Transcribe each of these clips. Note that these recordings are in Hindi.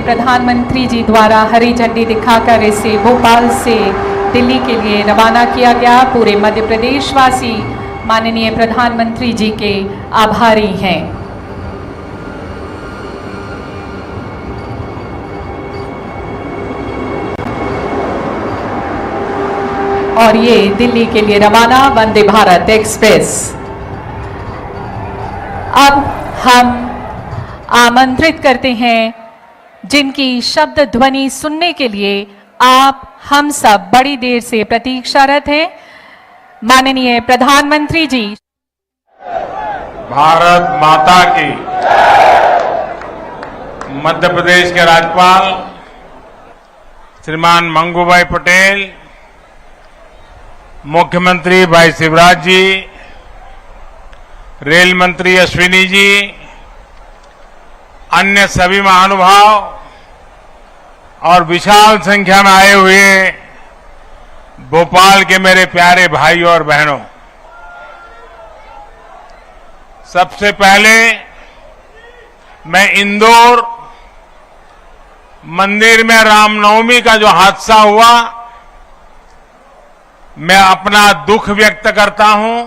प्रधानमंत्री जी द्वारा हरी झंडी दिखाकर इसे भोपाल से दिल्ली के लिए रवाना किया गया। पूरे मध्य प्रदेश वासी माननीय प्रधानमंत्री जी के आभारी हैं। और ये दिल्ली के लिए रवाना वंदे भारत एक्सप्रेस। अब हम आमंत्रित करते हैं जिनकी शब्द ध्वनि सुनने के लिए आप हम सब बड़ी देर से प्रतीक्षारत हैं, माननीय प्रधानमंत्री जी। भारत माता की। मध्य प्रदेश के राज्यपाल श्रीमान मंगूभाई पटेल, मुख्यमंत्री भाई शिवराज जी, रेल मंत्री अश्विनी जी, अन्य सभी महानुभाव और विशाल संख्या में आए हुए भोपाल के मेरे प्यारे भाई और बहनों, सबसे पहले मैं इंदौर मंदिर में रामनवमी का जो हादसा हुआ, मैं अपना दुख व्यक्त करता हूं।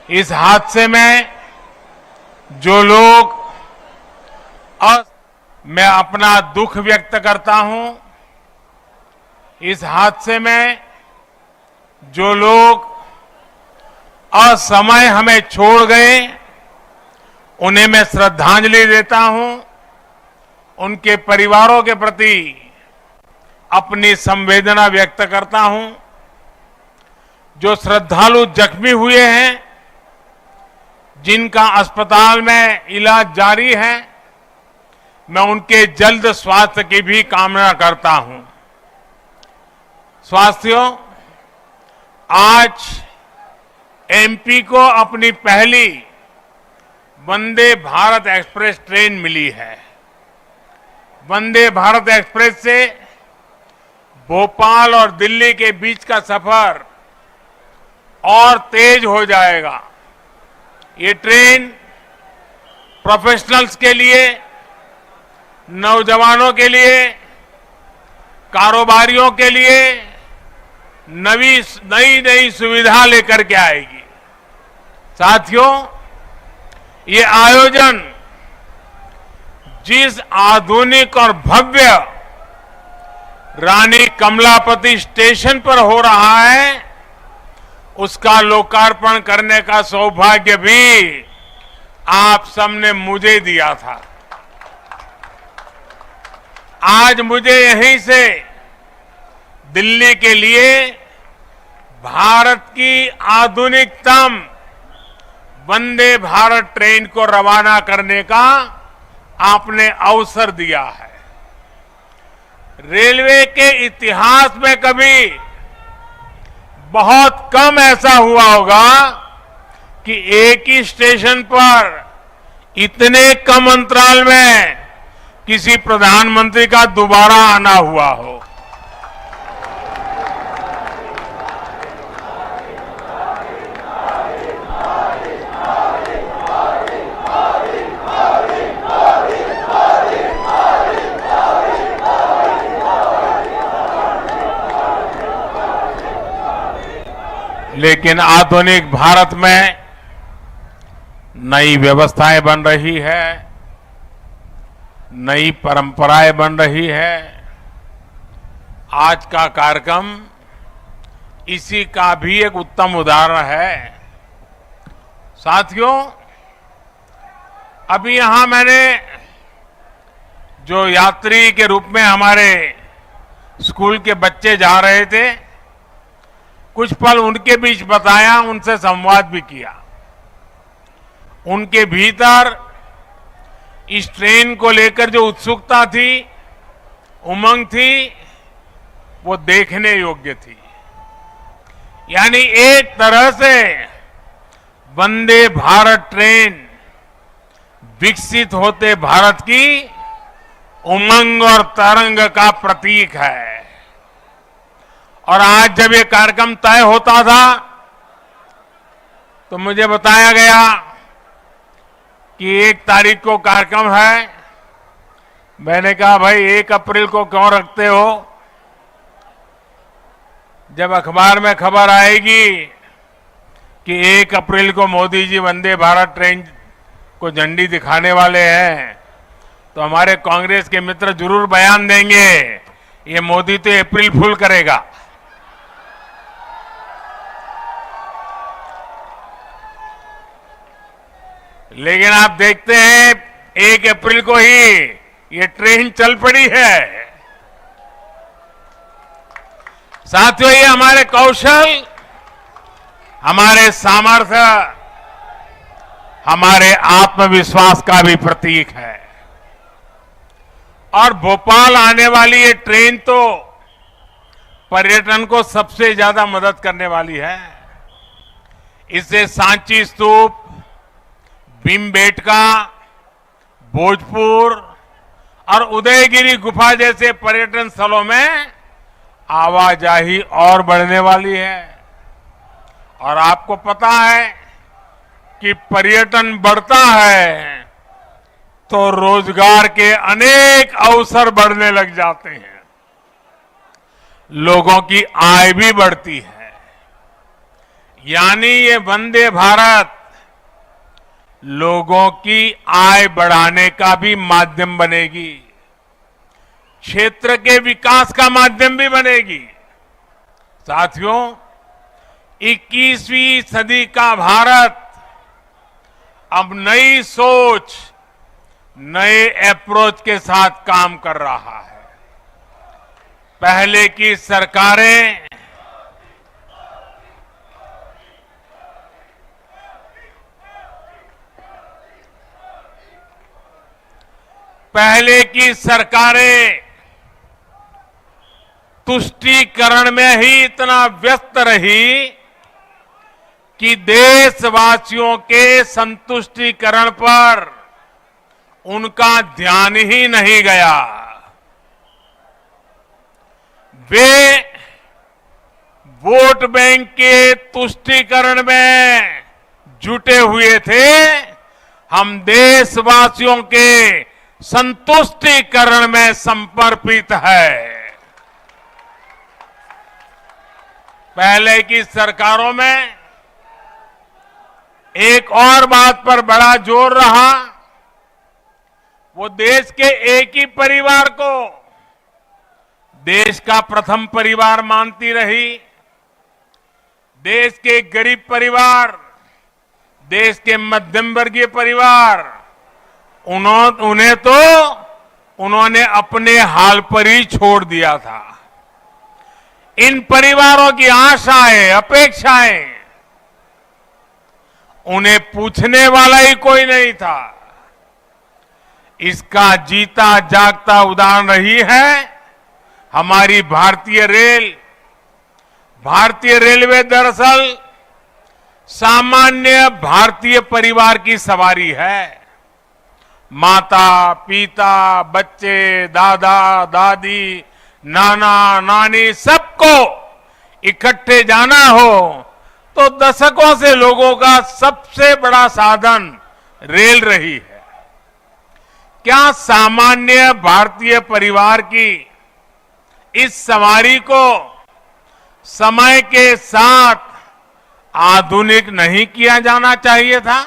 इस हादसे में जो लोग मैं अपना दुख व्यक्त करता हूं। इस हादसे में जो लोग असमय हमें छोड़ गए, उन्हें मैं श्रद्धांजलि देता हूं। उनके परिवारों के प्रति अपनी संवेदना व्यक्त करता हूं। जो श्रद्धालु जख्मी हुए हैं, जिनका अस्पताल में इलाज जारी है, मैं उनके जल्द स्वास्थ्य की भी कामना करता हूं। साथियों, आज एमपी को अपनी पहली वंदे भारत एक्सप्रेस ट्रेन मिली है। वंदे भारत एक्सप्रेस से भोपाल और दिल्ली के बीच का सफर और तेज हो जाएगा। ये ट्रेन प्रोफेशनल्स के लिए, नौजवानों के लिए, कारोबारियों के लिए नई सुविधा लेकर के आएगी। साथियों, ये आयोजन जिस आधुनिक और भव्य रानी कमलापति स्टेशन पर हो रहा है, उसका लोकार्पण करने का सौभाग्य भी आप सबने मुझे दिया था। आज मुझे यहीं से दिल्ली के लिए भारत की आधुनिकतम वंदे भारत ट्रेन को रवाना करने का आपने अवसर दिया है। रेलवे के इतिहास में कभी बहुत कम ऐसा हुआ होगा कि एक ही स्टेशन पर इतने कम अंतराल में किसी प्रधानमंत्री का दोबारा आना हुआ हो। लेकिन आधुनिक भारत में नई व्यवस्थाएं बन रही है, नई परंपराएं बन रही है। आज का कार्यक्रम इसी का भी एक उत्तम उदाहरण है। साथियों, अभी यहां मैंने जो यात्री के रूप में हमारे स्कूल के बच्चे जा रहे थे, कुछ पल उनके बीच बताया, उनसे संवाद भी किया। उनके भीतर इस ट्रेन को लेकर जो उत्सुकता थी, उमंग थी, वो देखने योग्य थी। यानी एक तरह से वंदे भारत ट्रेन विकसित होते भारत की उमंग और तरंग का प्रतीक है। और आज जब ये कार्यक्रम तय होता था, तो मुझे बताया गया कि 1 तारीख को कार्यक्रम है, मैंने कहा भाई 1 अप्रैल को क्यों रखते हो? जब अखबार में खबर आएगी कि 1 अप्रैल को मोदी जी वंदे भारत ट्रेन को झंडी दिखाने वाले हैं तो हमारे कांग्रेस के मित्र जरूर बयान देंगे, ये मोदी तो अप्रैल फूल करेगा। लेकिन आप देखते हैं 1 अप्रैल को ही ये ट्रेन चल पड़ी है। साथियों, ये हमारे कौशल, हमारे सामर्थ्य, हमारे आत्मविश्वास का भी प्रतीक है। और भोपाल आने वाली ये ट्रेन तो पर्यटन को सबसे ज्यादा मदद करने वाली है। इससे सांची स्तूप, भीमबेटका, भोजपुर और उदयगिरी गुफा जैसे पर्यटन स्थलों में आवाजाही और बढ़ने वाली है। और आपको पता है कि पर्यटन बढ़ता है तो रोजगार के अनेक अवसर बढ़ने लग जाते हैं, लोगों की आय भी बढ़ती है। यानी ये वंदे भारत लोगों की आय बढ़ाने का भी माध्यम बनेगी, क्षेत्र के विकास का माध्यम भी बनेगी। साथियों, 21वीं सदी का भारत अब नई सोच, नए अप्रोच के साथ काम कर रहा है। पहले की सरकारें तुष्टीकरण में ही इतना व्यस्त रही कि देशवासियों के संतुष्टीकरण पर उनका ध्यान ही नहीं गया। वे वोट बैंक के तुष्टीकरण में जुटे हुए थे, हम देशवासियों के संतुष्टीकरण में समर्पित है। पहले की सरकारों में एक और बात पर बड़ा जोर रहा, वो देश के एक ही परिवार को देश का प्रथम परिवार मानती रही। देश के गरीब परिवार, देश के मध्यम वर्गीय परिवार, उन्होंने अपने हाल पर ही छोड़ दिया था। इन परिवारों की आशाएं, अपेक्षाएं, उन्हें पूछने वाला ही कोई नहीं था। इसका जीता जागता उदाहरण रही है हमारी भारतीय रेल। भारतीय रेलवे दरअसल सामान्य भारतीय परिवार की सवारी है। माता, पिता, बच्चे, दादा, दादी, नाना, नानी, सबको इकट्ठे जाना हो तो दशकों से लोगों का सबसे बड़ा साधन रेल रही है। क्या सामान्य भारतीय परिवार की इस सवारी को समय के साथ आधुनिक नहीं किया जाना चाहिए था?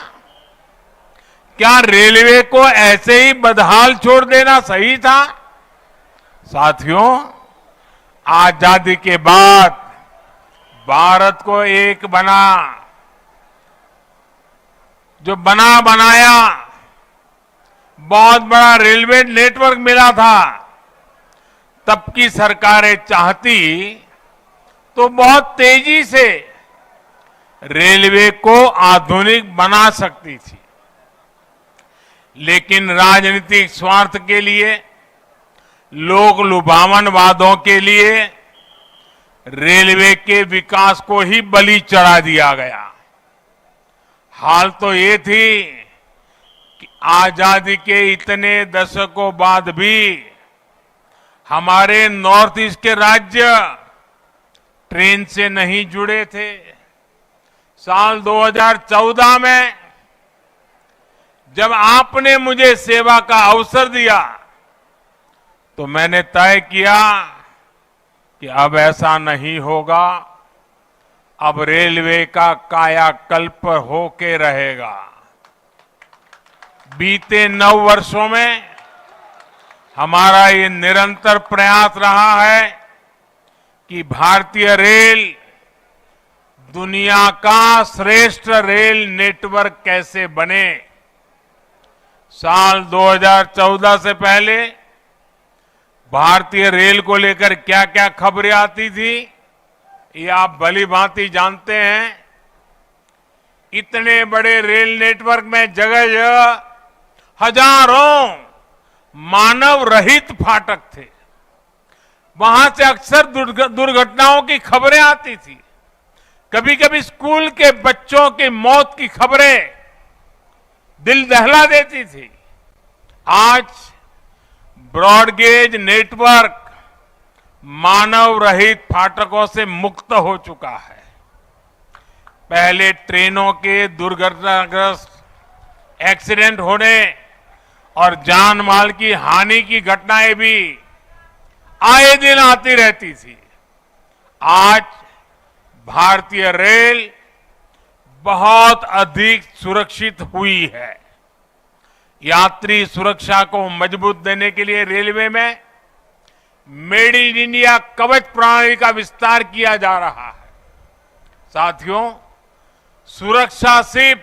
क्या रेलवे को ऐसे ही बदहाल छोड़ देना सही था? साथियों, आजादी के बाद भारत को एक बनाया बहुत बड़ा रेलवे नेटवर्क मिला था। तब की सरकारें चाहती तो बहुत तेजी से रेलवे को आधुनिक बना सकती थी, लेकिन राजनीतिक स्वार्थ के लिए, लोक लुभावन वादों के लिए रेलवे के विकास को ही बलि चढ़ा दिया गया। हाल तो ये थी कि आजादी के इतने दशकों बाद भी हमारे नॉर्थ ईस्ट के राज्य ट्रेन से नहीं जुड़े थे। साल 2014 में जब आपने मुझे सेवा का अवसर दिया तो मैंने तय किया कि अब ऐसा नहीं होगा। अब रेलवे का कायाकल्प होके रहेगा। बीते 9 वर्षों में हमारा ये निरंतर प्रयास रहा है कि भारतीय रेल दुनिया का श्रेष्ठ रेल नेटवर्क कैसे बने। साल 2014 से पहले भारतीय रेल को लेकर क्या क्या खबरें आती थी, ये आप भली भांति जानते हैं। इतने बड़े रेल नेटवर्क में जगह जगह हजारों मानव रहित फाटक थे। वहां से अक्सर दुर्घटनाओं की खबरें आती थी। कभी कभी स्कूल के बच्चों की मौत की खबरें दिल दहला देती थी। आज ब्रॉडगेज नेटवर्क मानव रहित फाटकों से मुक्त हो चुका है। पहले ट्रेनों के दुर्घटनाग्रस्त एक्सीडेंट होने और जान माल की हानि की घटनाएं भी आए दिन आती रहती थी। आज भारतीय रेल बहुत अधिक सुरक्षित हुई है। यात्री सुरक्षा को मजबूत देने के लिए रेलवे में मेड इन इंडिया कवच प्रणाली का विस्तार किया जा रहा है। साथियों, सुरक्षा सिर्फ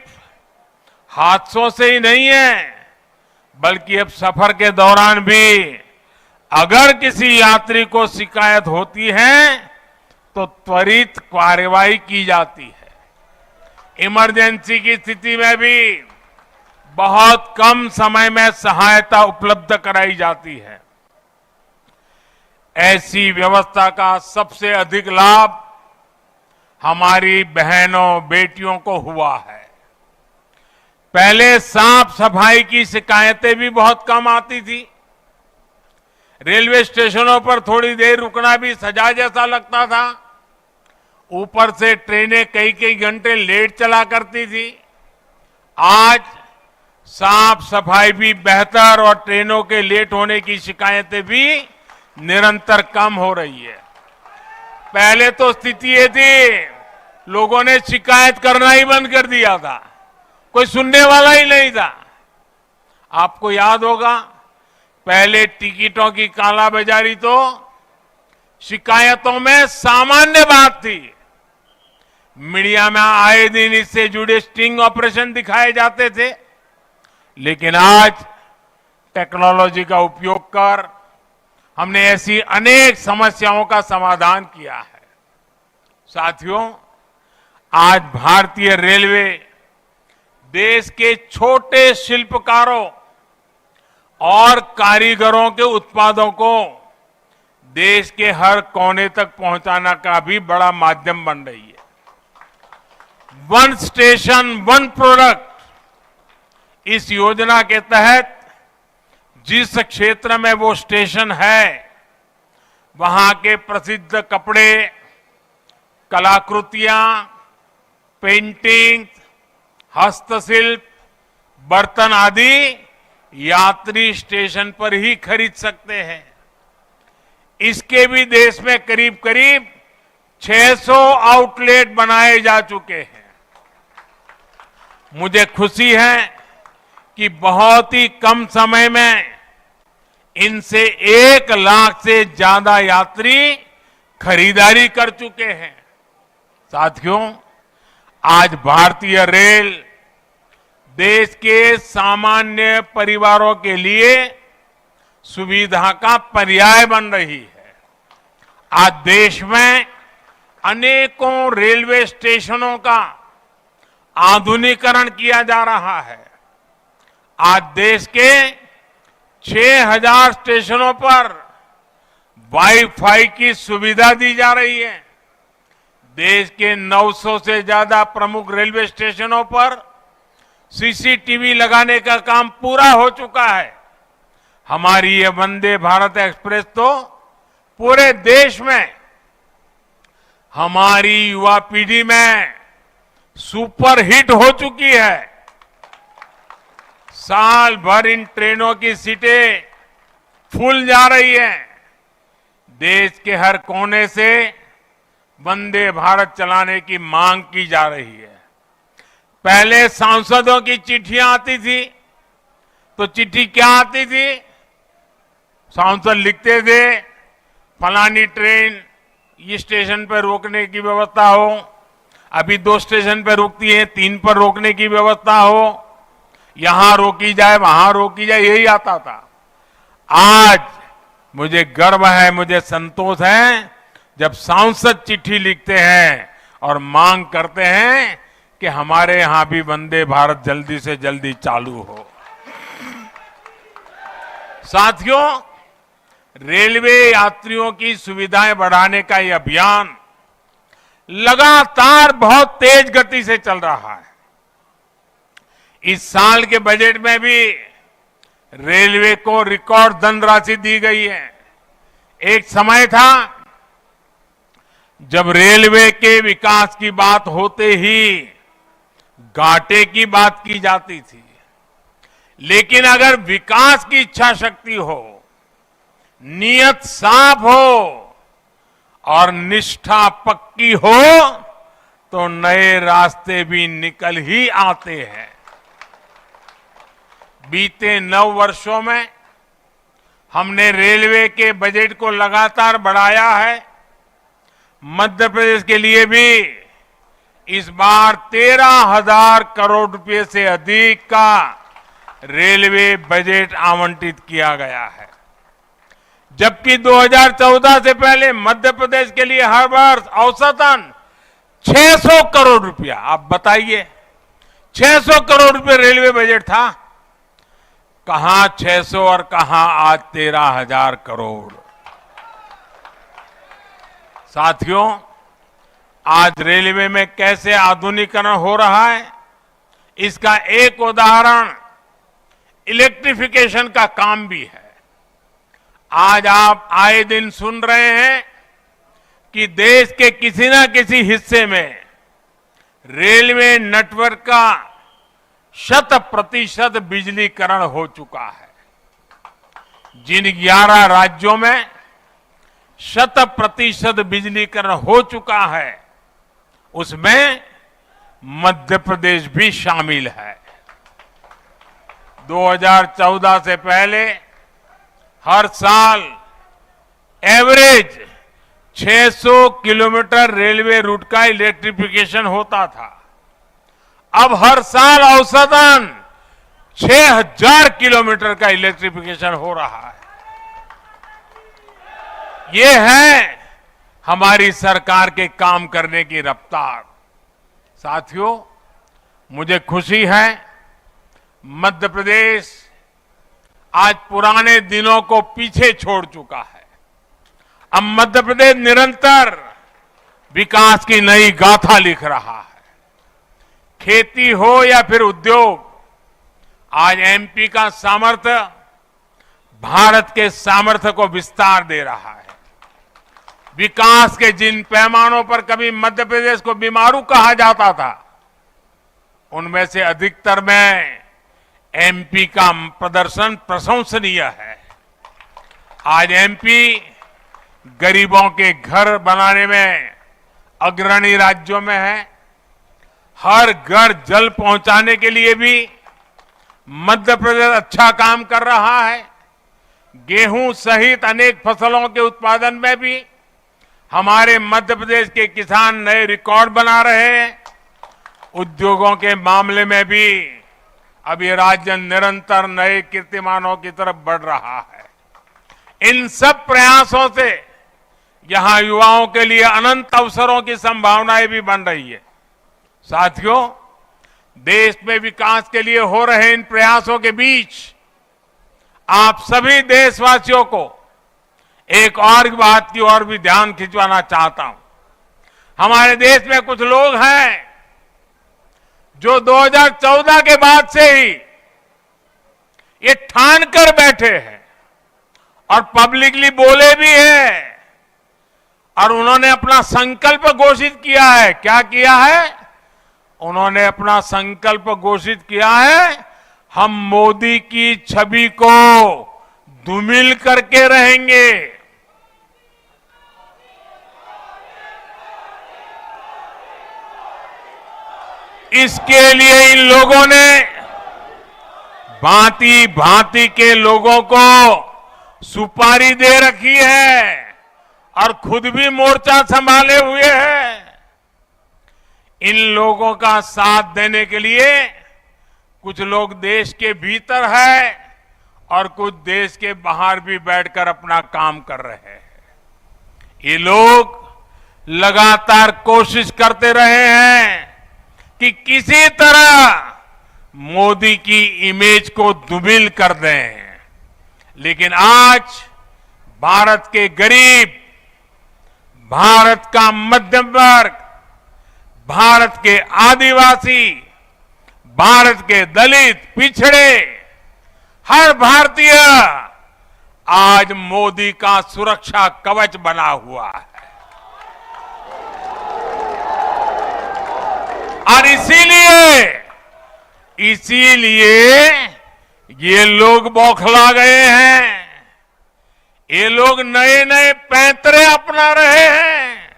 हादसों से ही नहीं है, बल्कि अब सफर के दौरान भी अगर किसी यात्री को शिकायत होती है तो त्वरित कार्रवाई की जाती है। इमरजेंसी की स्थिति में भी बहुत कम समय में सहायता उपलब्ध कराई जाती है। ऐसी व्यवस्था का सबसे अधिक लाभ हमारी बहनों बेटियों को हुआ है। पहले साफ सफाई की शिकायतें भी बहुत कम आती थी। रेलवे स्टेशनों पर थोड़ी देर रुकना भी सजा जैसा लगता था। ऊपर से ट्रेनें कई कई घंटे लेट चला करती थी। आज साफ सफाई भी बेहतर और ट्रेनों के लेट होने की शिकायतें भी निरंतर कम हो रही है। पहले तो स्थिति ये थी, लोगों ने शिकायत करना ही बंद कर दिया था, कोई सुनने वाला ही नहीं था। आपको याद होगा, पहले टिकटों की कालाबाजारी तो शिकायतों में सामान्य बात थी। मीडिया में आए दिन इससे जुड़े स्टिंग ऑपरेशन दिखाए जाते थे। लेकिन आज टेक्नोलॉजी का उपयोग कर हमने ऐसी अनेक समस्याओं का समाधान किया है। साथियों, आज भारतीय रेलवे देश के छोटे शिल्पकारों और कारीगरों के उत्पादों को देश के हर कोने तक पहुंचाना का भी बड़ा माध्यम बन रही है। वन स्टेशन वन प्रोडक्ट, इस योजना के तहत जिस क्षेत्र में वो स्टेशन है, वहां के प्रसिद्ध कपड़े, कलाकृतियां, पेंटिंग, हस्तशिल्प, बर्तन आदि यात्री स्टेशन पर ही खरीद सकते हैं। इसके भी देश में करीब करीब 600 आउटलेट बनाए जा चुके हैं। मुझे खुशी है कि बहुत ही कम समय में इनसे 1 लाख से ज्यादा यात्री खरीदारी कर चुके हैं। साथियों, आज भारतीय रेल देश के सामान्य परिवारों के लिए सुविधा का पर्याय बन रही है। आज देश में अनेकों रेलवे स्टेशनों का आधुनिकीकरण किया जा रहा है। आज देश के 6000 स्टेशनों पर वाईफाई की सुविधा दी जा रही है। देश के 900 से ज्यादा प्रमुख रेलवे स्टेशनों पर सीसीटीवी लगाने का काम पूरा हो चुका है। हमारी ये वंदे भारत एक्सप्रेस तो पूरे देश में हमारी युवा पीढ़ी में सुपर हिट हो चुकी है। साल भर इन ट्रेनों की सीटें फूल जा रही है। देश के हर कोने से वंदे भारत चलाने की मांग की जा रही है। पहले सांसदों की चिट्ठियां आती थी, तो चिट्ठी क्या आती थी? सांसद लिखते थे फलानी ट्रेन इस स्टेशन पर रोकने की व्यवस्था हो, अभी 2 स्टेशन पर रुकती है, 3 पर रोकने की व्यवस्था हो, यहां रोकी जाए वहां रोकी जाए, यही आता था। आज मुझे गर्व है, मुझे संतोष है जब सांसद चिट्ठी लिखते हैं और मांग करते हैं कि हमारे यहां भी वंदे भारत जल्दी से जल्दी चालू हो। साथियों, रेलवे यात्रियों की सुविधाएं बढ़ाने का यह अभियान लगातार बहुत तेज गति से चल रहा है। इस साल के बजट में भी रेलवे को रिकॉर्ड धनराशि दी गई है। एक समय था जब रेलवे के विकास की बात होते ही घाटे की बात की जाती थी, लेकिन अगर विकास की इच्छा शक्ति हो, नियत साफ हो और निष्ठा पक्की हो तो नए रास्ते भी निकल ही आते हैं। बीते 9 वर्षों में हमने रेलवे के बजट को लगातार बढ़ाया है। मध्य प्रदेश के लिए भी इस बार 13,000 करोड़ रुपए से अधिक का रेलवे बजट आवंटित किया गया है, जबकि 2014 से पहले मध्य प्रदेश के लिए हर वर्ष औसतन 600 करोड़ रुपया, आप बताइए 600 करोड़ रुपए रेलवे बजट था। कहां 600 और कहां आज 13,000 करोड़। साथियों, आज रेलवे में कैसे आधुनिकीकरण हो रहा है, इसका एक उदाहरण इलेक्ट्रिफिकेशन का काम भी है। आज आप आए दिन सुन रहे हैं कि देश के किसी न किसी हिस्से में रेलवे नेटवर्क का 100% बिजलीकरण हो चुका है। जिन 11 राज्यों में 100% बिजलीकरण हो चुका है, उसमें मध्य प्रदेश भी शामिल है। 2014 से पहले हर साल एवरेज 600 किलोमीटर रेलवे रूट का इलेक्ट्रिफिकेशन होता था। अब हर साल औसतन 6,000 किलोमीटर का इलेक्ट्रिफिकेशन हो रहा है। ये है हमारी सरकार के काम करने की रफ्तार। साथियों, मुझे खुशी है मध्य प्रदेश आज पुराने दिनों को पीछे छोड़ चुका है। अब मध्य प्रदेश निरंतर विकास की नई गाथा लिख रहा है। खेती हो या फिर उद्योग, आज एमपी का सामर्थ्य भारत के सामर्थ्य को विस्तार दे रहा है। विकास के जिन पैमानों पर कभी मध्य प्रदेश को बीमारू कहा जाता था, उनमें से अधिकतर में एमपी का प्रदर्शन प्रशंसनीय है। आज एमपी गरीबों के घर बनाने में अग्रणी राज्यों में है। हर घर जल पहुंचाने के लिए भी मध्य प्रदेश अच्छा काम कर रहा है। गेहूं सहित अनेक फसलों के उत्पादन में भी हमारे मध्य प्रदेश के किसान नए रिकॉर्ड बना रहे हैं। उद्योगों के मामले में भी अब ये राज्य निरंतर नए कीर्तिमानों की तरफ बढ़ रहा है। इन सब प्रयासों से यहां युवाओं के लिए अनंत अवसरों की संभावनाएं भी बन रही है। साथियों, देश में विकास के लिए हो रहे इन प्रयासों के बीच आप सभी देशवासियों को एक और बात की ओर भी ध्यान खिंचवाना चाहता हूं। हमारे देश में कुछ लोग हैं जो 2014 के बाद से ही ये ठान कर बैठे हैं और पब्लिकली बोले भी हैं, और उन्होंने अपना संकल्प घोषित किया है। क्या किया है? उन्होंने अपना संकल्प घोषित किया है, हम मोदी की छवि को धूमिल करके रहेंगे। इसके लिए इन लोगों ने भांति भांति के लोगों को सुपारी दे रखी है और खुद भी मोर्चा संभाले हुए हैं। इन लोगों का साथ देने के लिए कुछ लोग देश के भीतर है और कुछ देश के बाहर भी बैठकर अपना काम कर रहे हैं। ये लोग लगातार कोशिश करते रहे हैं कि किसी तरह मोदी की इमेज को धूमिल कर दें, लेकिन आज भारत के गरीब, भारत का मध्यम वर्ग, भारत के आदिवासी, भारत के दलित, पिछड़े, हर भारतीय आज मोदी का सुरक्षा कवच बना हुआ है। और इसीलिए ये लोग बौखला गए हैं। ये लोग नए नए पैंतरे अपना रहे हैं।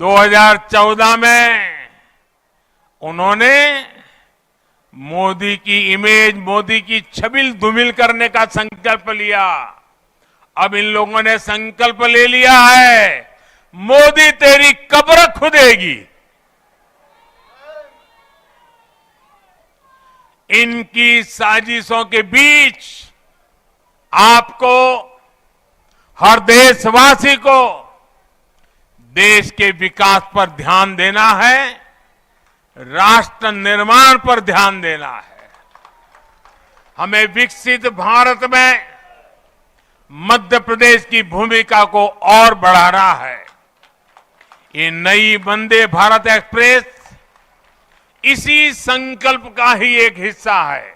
2014 में उन्होंने मोदी की इमेज, मोदी की छवि धूमिल करने का संकल्प लिया। अब इन लोगों ने संकल्प ले लिया है, मोदी तेरी कब्र खुदेगी। इनकी साजिशों के बीच आपको, हर देशवासी को देश के विकास पर ध्यान देना है, राष्ट्र निर्माण पर ध्यान देना है। हमें विकसित भारत में मध्य प्रदेश की भूमिका को और बढ़ाना है। ये नई वंदे भारत एक्सप्रेस इसी संकल्प का ही एक हिस्सा है।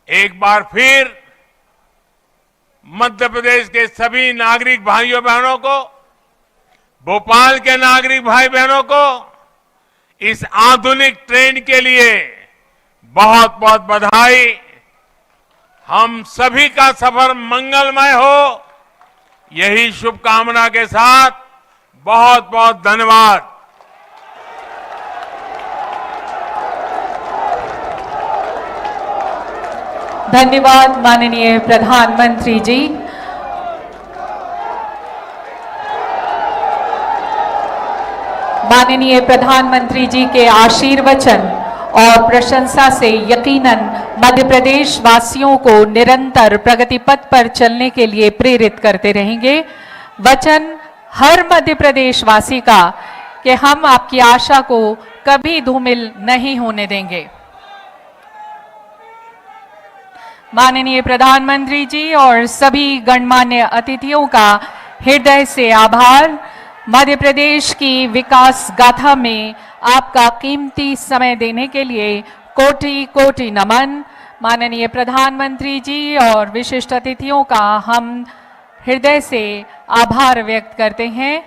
एक बार फिर मध्य प्रदेश के सभी नागरिक भाइयों बहनों को, भोपाल के नागरिक भाई बहनों को इस आधुनिक ट्रेन के लिए बहुत बहुत बधाई। हम सभी का सफर मंगलमय हो, यही शुभकामना के साथ बहुत बहुत धन्यवाद। धन्यवाद माननीय प्रधानमंत्री जी। माननीय प्रधानमंत्री जी के आशीर्वचन और प्रशंसा से यकीनन मध्य प्रदेश वासियों को निरंतर प्रगति पथ पर चलने के लिए प्रेरित करते रहेंगे। वचन हर मध्य प्रदेश वासी का कि हम आपकी आशा को कभी धूमिल नहीं होने देंगे। माननीय प्रधानमंत्री जी और सभी गणमान्य अतिथियों का हृदय से आभार। मध्य प्रदेश की विकास गाथा में आपका कीमती समय देने के लिए कोटि कोटि नमन। माननीय प्रधानमंत्री जी और विशिष्ट अतिथियों का हम हृदय से आभार व्यक्त करते हैं।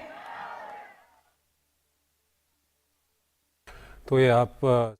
तो ये आप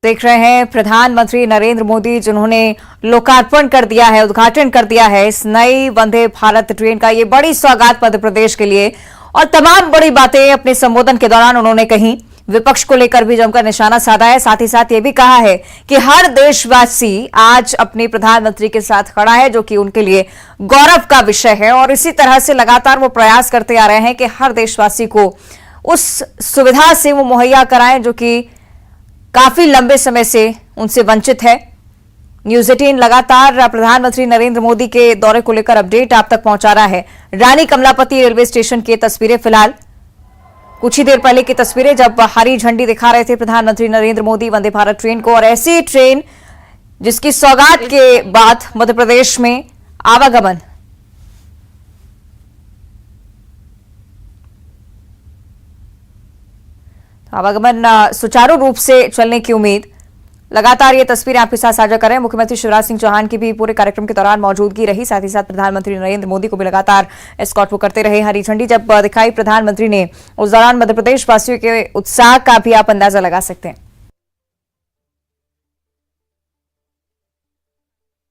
देख रहे हैं प्रधानमंत्री नरेंद्र मोदी, जिन्होंने लोकार्पण कर दिया है, उद्घाटन कर दिया है इस नई वंदे भारत ट्रेन का। ये बड़ी सौगात मध्य प्रदेश के लिए और तमाम बड़ी बातें अपने संबोधन के दौरान उन्होंने कही। विपक्ष को लेकर भी जमकर निशाना साधा है। साथ ही साथ ये भी कहा है कि हर देशवासी आज अपने प्रधानमंत्री के साथ खड़ा है, जो कि उनके लिए गौरव का विषय है। और इसी तरह से लगातार वो प्रयास करते आ रहे हैं कि हर देशवासी को उस सुविधा से वो मुहैया कराएं जो कि काफी लंबे समय से उनसे वंचित है। न्यूज 18 लगातार प्रधानमंत्री नरेंद्र मोदी के दौरे को लेकर अपडेट आप तक पहुंचा रहा है। रानी कमलापति रेलवे स्टेशन की तस्वीरें, फिलहाल कुछ ही देर पहले की तस्वीरें जब हरी झंडी दिखा रहे थे प्रधानमंत्री नरेंद्र मोदी वंदे भारत ट्रेन को। और ऐसी ट्रेन जिसकी सौगात के बाद मध्य प्रदेश में आवागमन सुचारू रूप से चलने की उम्मीद। लगातार ये तस्वीरें आपके साथ साझा कर रहे हैं। मुख्यमंत्री शिवराज सिंह चौहान की भी पूरे कार्यक्रम के दौरान मौजूदगी रही। साथ ही साथ प्रधानमंत्री नरेंद्र मोदी को भी लगातार एस्कॉर्ट वो करते रहे। हरी झंडी जब दिखाई प्रधानमंत्री ने, उस दौरान मध्य प्रदेश वासियों के उत्साह का भी आप अंदाजा लगा सकते हैं।